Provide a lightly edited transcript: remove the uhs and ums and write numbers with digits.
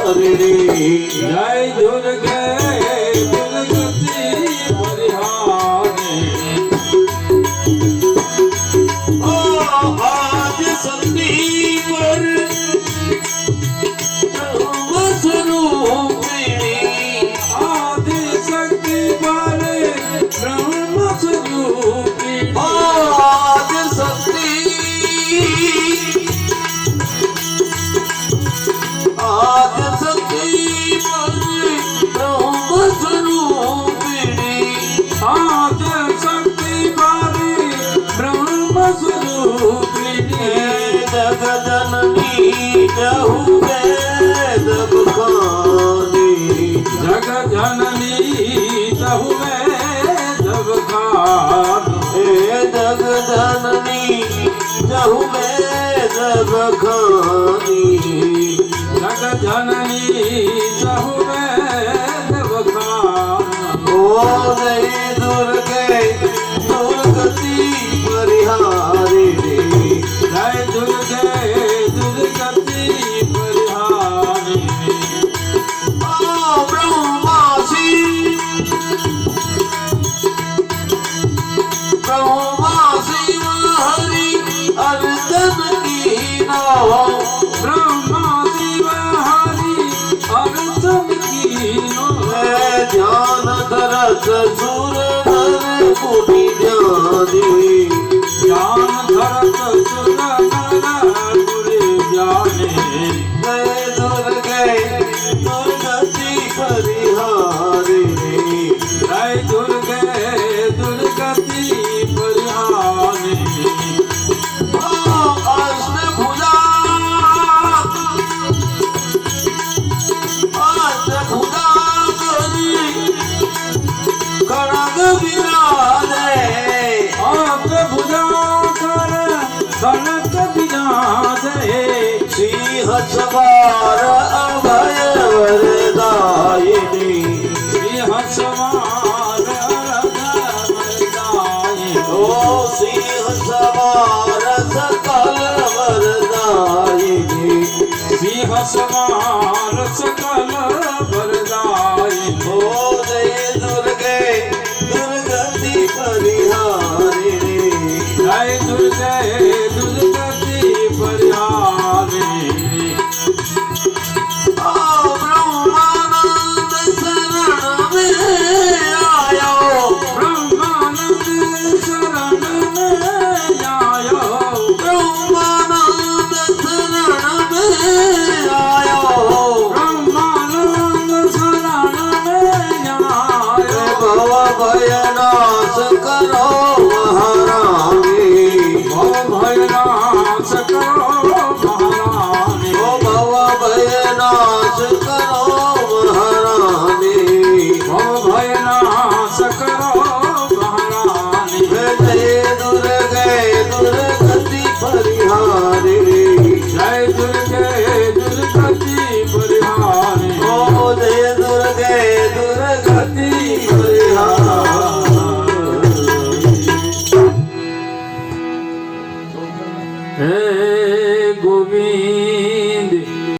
जय दुर्गे दुर्गति परिहारी आज सती पर ब्रह्मस्वरूपिणी आदि शक्ति वाले ब्रह्मस्वरूपिणी आज सती आज सती पर ब्रह्मस्वरूपिणी आज शक्ति वाले ब्रह्मस्वरूपिणी जगजननी जहु वेद बखानी जग जननी तहु वेद बखानी हे जगजननी जहु वेद बखानी जग जननी तहु वेद बखानी ओ जय दुर्गे दुर्गति परिहारी जय दुर्गे दुर्गति परिहारी ब्रह्मासी हरि अर्जन की नाव ब्रह्मा शिव हरि अर्जुन कीनो ध्यान धरत सुर नर मुनि ध्यानी ज्ञान धरत सुर नर गुरे ज्ञाने जय दुर्गे दुर्गति परिहारी जय दुर्गे दुर्गति परिहारी अष्टभुजा करी खड़ग विराजे आप भुजा कर कनक विराजे सिंह सवार अभय वर